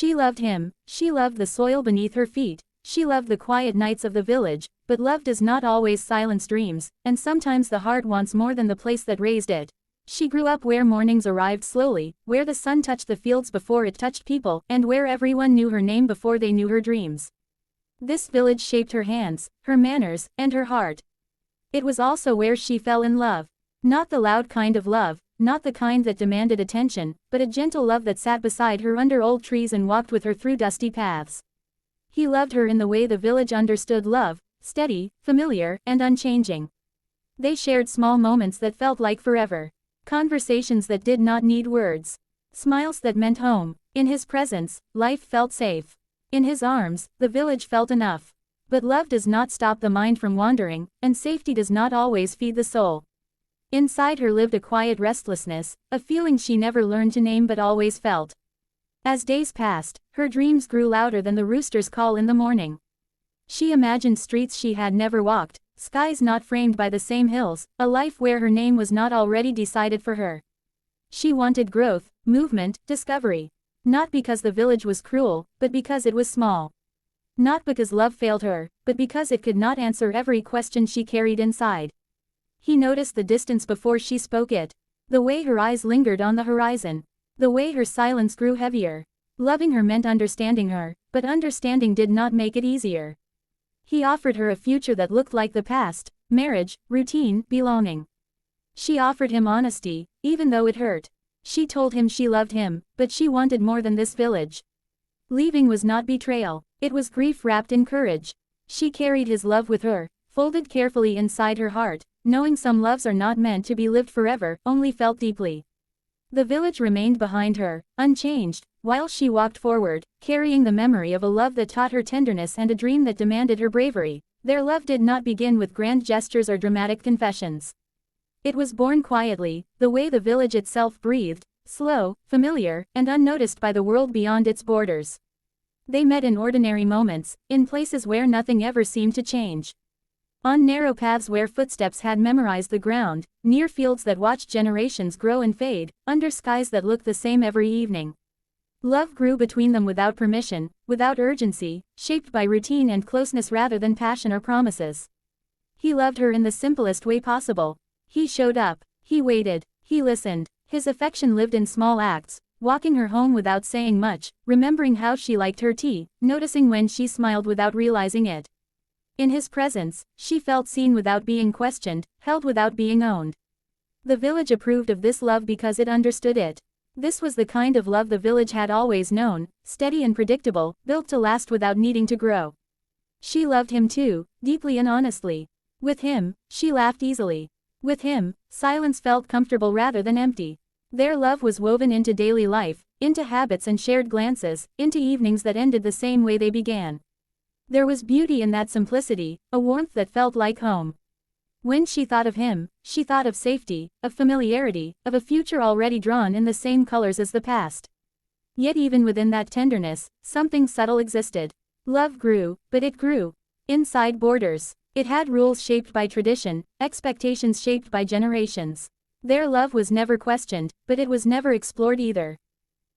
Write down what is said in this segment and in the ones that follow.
She loved him, she loved the soil beneath her feet, she loved the quiet nights of the village, but love does not always silence dreams, and sometimes the heart wants more than the place that raised it. She grew up where mornings arrived slowly, where the sun touched the fields before it touched people, and where everyone knew her name before they knew her dreams. This village shaped her hands, her manners, and her heart. It was also where she fell in love. Not the loud kind of love, not the kind that demanded attention, but a gentle love that sat beside her under old trees and walked with her through dusty paths. He loved her in the way the village understood love, steady, familiar, and unchanging. They shared small moments that felt like forever. Conversations that did not need words. Smiles that meant home. In his presence, life felt safe. In his arms, the village felt enough. But love does not stop the mind from wandering, and safety does not always feed the soul. Inside her lived a quiet restlessness, a feeling she never learned to name but always felt. As days passed, her dreams grew louder than the rooster's call in the morning. She imagined streets she had never walked, skies not framed by the same hills, a life where her name was not already decided for her. She wanted growth, movement, discovery. Not because the village was cruel, but because it was small. Not because love failed her, but because it could not answer every question she carried inside. He noticed the distance before she spoke it. The way her eyes lingered on the horizon. The way her silence grew heavier. Loving her meant understanding her, but understanding did not make it easier. He offered her a future that looked like the past, marriage, routine, belonging. She offered him honesty, even though it hurt. She told him she loved him, but she wanted more than this village. Leaving was not betrayal, it was grief wrapped in courage. She carried his love with her, folded carefully inside her heart, knowing some loves are not meant to be lived forever, only felt deeply. The village remained behind her, unchanged, while she walked forward, carrying the memory of a love that taught her tenderness and a dream that demanded her bravery. Their love did not begin with grand gestures or dramatic confessions. It was born quietly, the way the village itself breathed, slow, familiar, and unnoticed by the world beyond its borders. They met in ordinary moments, in places where nothing ever seemed to change. On narrow paths where footsteps had memorized the ground, near fields that watched generations grow and fade, under skies that looked the same every evening. Love grew between them without permission, without urgency, shaped by routine and closeness rather than passion or promises. He loved her in the simplest way possible. He showed up, he waited, he listened. His affection lived in small acts, walking her home without saying much, remembering how she liked her tea, noticing when she smiled without realizing it. In his presence, she felt seen without being questioned, held without being owned. The village approved of this love because it understood it. This was the kind of love the village had always known, steady and predictable, built to last without needing to grow. She loved him too, deeply and honestly. With him, she laughed easily. With him, silence felt comfortable rather than empty. Their love was woven into daily life, into habits and shared glances, into evenings that ended the same way they began. There was beauty in that simplicity, a warmth that felt like home. When she thought of him, she thought of safety, of familiarity, of a future already drawn in the same colors as the past. Yet even within that tenderness, something subtle existed. Love grew, but it grew inside borders. It had rules shaped by tradition, expectations shaped by generations. Their love was never questioned, but it was never explored either.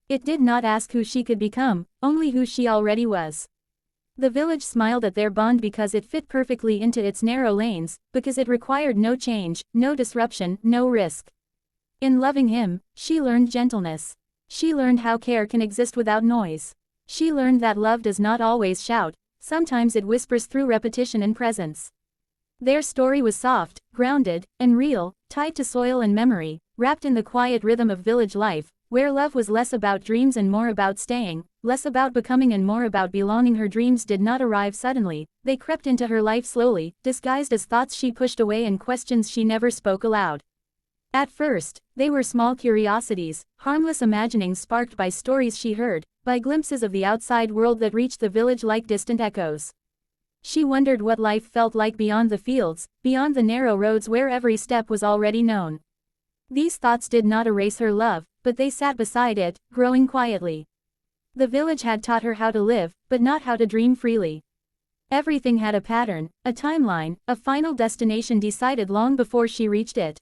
It did not ask who she could become, only who she already was. The village smiled at their bond because it fit perfectly into its narrow lanes, because it required no change, no disruption, no risk. In loving him, she learned gentleness. She learned how care can exist without noise. She learned that love does not always shout, sometimes it whispers through repetition and presence. Their story was soft, grounded, and real, tied to soil and memory, wrapped in the quiet rhythm of village life, where love was less about dreams and more about staying, less about becoming and more about belonging. Her dreams did not arrive suddenly, they crept into her life slowly, disguised as thoughts she pushed away and questions she never spoke aloud. At first, they were small curiosities, harmless imaginings sparked by stories she heard, by glimpses of the outside world that reached the village like distant echoes. She wondered what life felt like beyond the fields, beyond the narrow roads where every step was already known. These thoughts did not erase her love, but they sat beside it, growing quietly. The village had taught her how to live, but not how to dream freely. Everything had a pattern, a timeline, a final destination decided long before she reached it.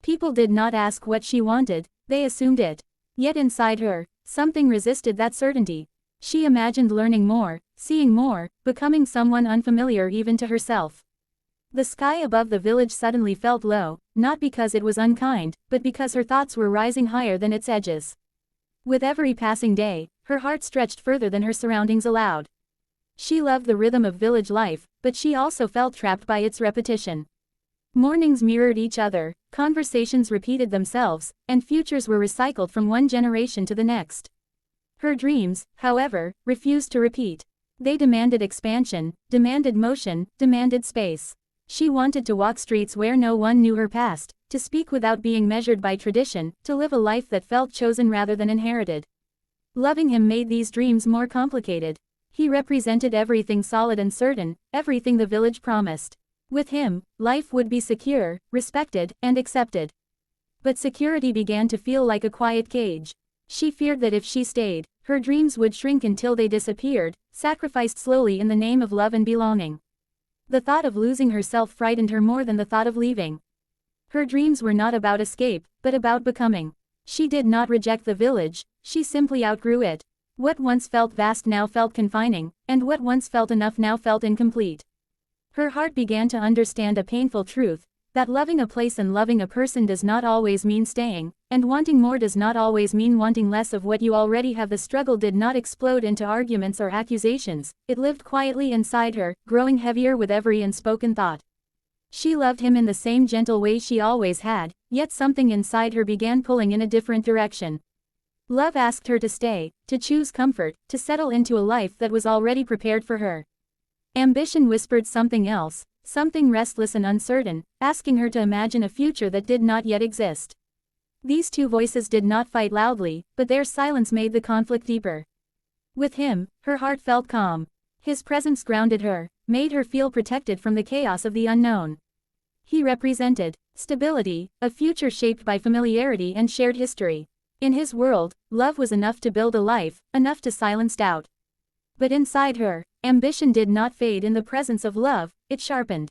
People did not ask what she wanted, they assumed it. Yet inside her, something resisted that certainty. She imagined learning more, seeing more, becoming someone unfamiliar even to herself. The sky above the village suddenly felt low, not because it was unkind, but because her thoughts were rising higher than its edges. With every passing day, her heart stretched further than her surroundings allowed. She loved the rhythm of village life, but she also felt trapped by its repetition. Mornings mirrored each other, conversations repeated themselves, and futures were recycled from one generation to the next. Her dreams, however, refused to repeat. They demanded expansion, demanded motion, demanded space. She wanted to walk streets where no one knew her past, to speak without being measured by tradition, to live a life that felt chosen rather than inherited. Loving him made these dreams more complicated. He represented everything solid and certain, everything the village promised. With him, life would be secure, respected, and accepted. But security began to feel like a quiet cage. She feared that if she stayed, her dreams would shrink until they disappeared, sacrificed slowly in the name of love and belonging. The thought of losing herself frightened her more than the thought of leaving. Her dreams were not about escape, but about becoming. She did not reject the village, she simply outgrew it. What once felt vast now felt confining, and what once felt enough now felt incomplete. Her heart began to understand a painful truth, that loving a place and loving a person does not always mean staying, and wanting more does not always mean wanting less of what you already have. The struggle did not explode into arguments or accusations, it lived quietly inside her, growing heavier with every unspoken thought. She loved him in the same gentle way she always had, yet something inside her began pulling in a different direction. Love asked her to stay, to choose comfort, to settle into a life that was already prepared for her. Ambition whispered something else, something restless and uncertain, asking her to imagine a future that did not yet exist. These two voices did not fight loudly, but their silence made the conflict deeper. With him, her heart felt calm. His presence grounded her, made her feel protected from the chaos of the unknown. He represented stability, a future shaped by familiarity and shared history. In his world, love was enough to build a life, enough to silence doubt. But inside her, ambition did not fade in the presence of love, it sharpened.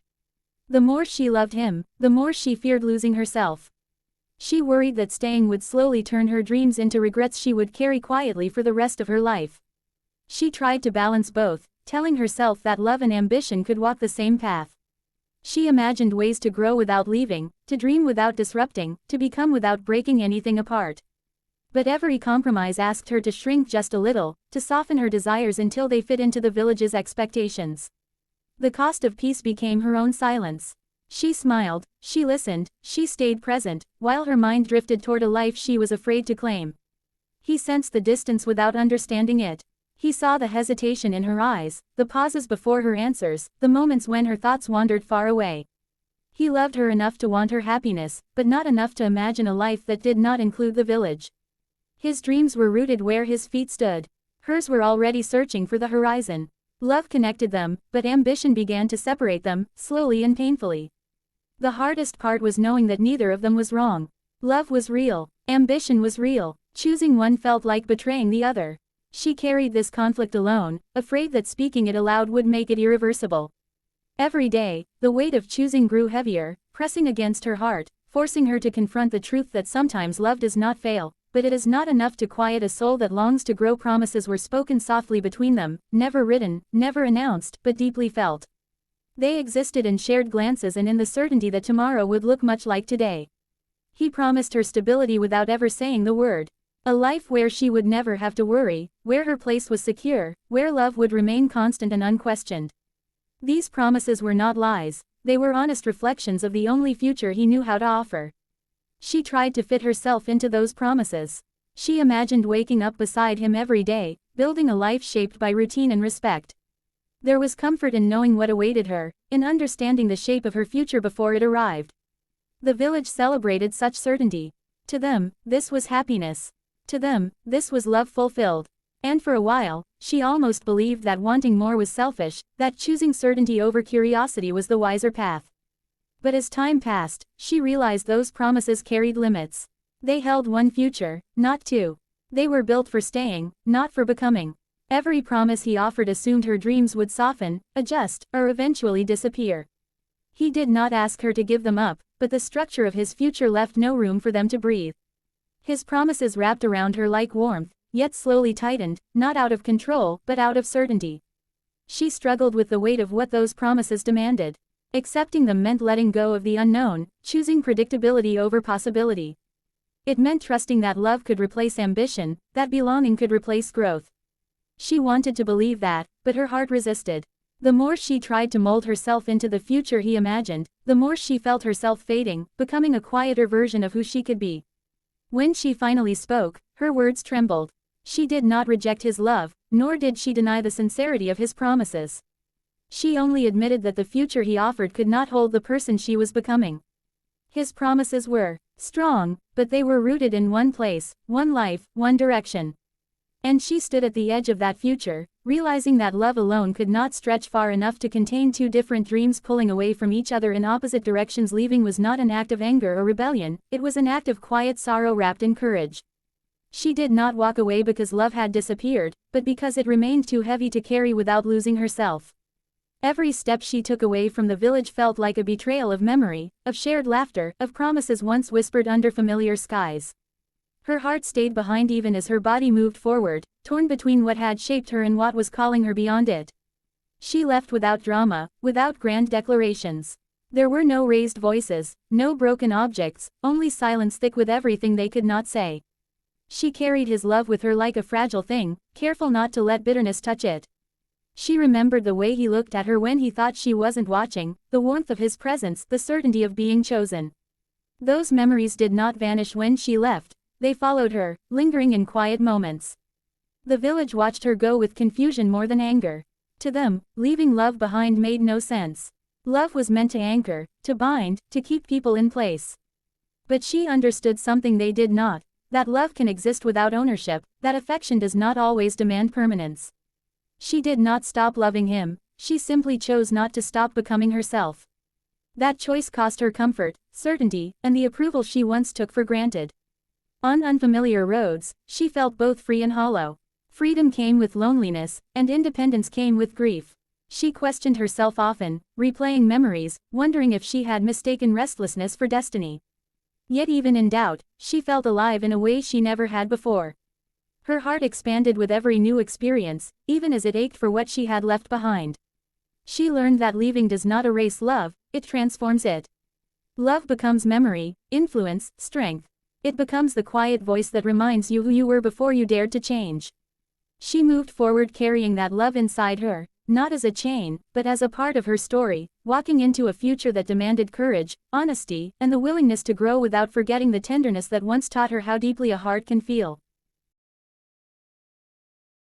The more she loved him, the more she feared losing herself. She worried that staying would slowly turn her dreams into regrets she would carry quietly for the rest of her life. She tried to balance both, telling herself that love and ambition could walk the same path. She imagined ways to grow without leaving, to dream without disrupting, to become without breaking anything apart. But every compromise asked her to shrink just a little, to soften her desires until they fit into the village's expectations. The cost of peace became her own silence. She smiled, she listened, she stayed present, while her mind drifted toward a life she was afraid to claim. He sensed the distance without understanding it. He saw the hesitation in her eyes, the pauses before her answers, the moments when her thoughts wandered far away. He loved her enough to want her happiness, but not enough to imagine a life that did not include the village. His dreams were rooted where his feet stood. Hers were already searching for the horizon. Love connected them, but ambition began to separate them, slowly and painfully. The hardest part was knowing that neither of them was wrong. Love was real. Ambition was real. Choosing one felt like betraying the other. She carried this conflict alone, afraid that speaking it aloud would make it irreversible. Every day, the weight of choosing grew heavier, pressing against her heart, forcing her to confront the truth that sometimes love does not fail, but it is not enough to quiet a soul that longs to grow. Promises were spoken softly between them, never written, never announced, but deeply felt. They existed in shared glances and in the certainty that tomorrow would look much like today. He promised her stability without ever saying the word. A life where she would never have to worry, where her place was secure, where love would remain constant and unquestioned. These promises were not lies, they were honest reflections of the only future he knew how to offer. She tried to fit herself into those promises. She imagined waking up beside him every day, building a life shaped by routine and respect. There was comfort in knowing what awaited her, in understanding the shape of her future before it arrived. The village celebrated such certainty. To them, this was happiness. To them, this was love fulfilled. And for a while, she almost believed that wanting more was selfish, that choosing certainty over curiosity was the wiser path. But as time passed, she realized those promises carried limits. They held one future, not two. They were built for staying, not for becoming. Every promise he offered assumed her dreams would soften, adjust, or eventually disappear. He did not ask her to give them up, but the structure of his future left no room for them to breathe. His promises wrapped around her like warmth, yet slowly tightened, not out of control, but out of certainty. She struggled with the weight of what those promises demanded. Accepting them meant letting go of the unknown, choosing predictability over possibility. It meant trusting that love could replace ambition, that belonging could replace growth. She wanted to believe that, but her heart resisted. The more she tried to mold herself into the future he imagined, the more she felt herself fading, becoming a quieter version of who she could be. When she finally spoke, her words trembled. She did not reject his love, nor did she deny the sincerity of his promises. She only admitted that the future he offered could not hold the person she was becoming. His promises were strong, but they were rooted in one place, one life, one direction. And she stood at the edge of that future, realizing that love alone could not stretch far enough to contain two different dreams pulling away from each other in opposite directions. Leaving was not an act of anger or rebellion, it was an act of quiet sorrow wrapped in courage. She did not walk away because love had disappeared, but because it remained too heavy to carry without losing herself. Every step she took away from the village felt like a betrayal of memory, of shared laughter, of promises once whispered under familiar skies. Her heart stayed behind even as her body moved forward, torn between what had shaped her and what was calling her beyond it. She left without drama, without grand declarations. There were no raised voices, no broken objects, only silence thick with everything they could not say. She carried his love with her like a fragile thing, careful not to let bitterness touch it. She remembered the way he looked at her when he thought she wasn't watching, the warmth of his presence, the certainty of being chosen. Those memories did not vanish when she left. They followed her, lingering in quiet moments. The village watched her go with confusion more than anger. To them, leaving love behind made no sense. Love was meant to anchor, to bind, to keep people in place. But she understood something they did not, that love can exist without ownership, that affection does not always demand permanence. She did not stop loving him, she simply chose not to stop becoming herself. That choice cost her comfort, certainty, and the approval she once took for granted. On unfamiliar roads, she felt both free and hollow. Freedom came with loneliness, and independence came with grief. She questioned herself often, replaying memories, wondering if she had mistaken restlessness for destiny. Yet even in doubt, she felt alive in a way she never had before. Her heart expanded with every new experience, even as it ached for what she had left behind. She learned that leaving does not erase love, it transforms it. Love becomes memory, influence, strength. It becomes the quiet voice that reminds you who you were before you dared to change. She moved forward carrying that love inside her, not as a chain, but as a part of her story, walking into a future that demanded courage, honesty, and the willingness to grow without forgetting the tenderness that once taught her how deeply a heart can feel.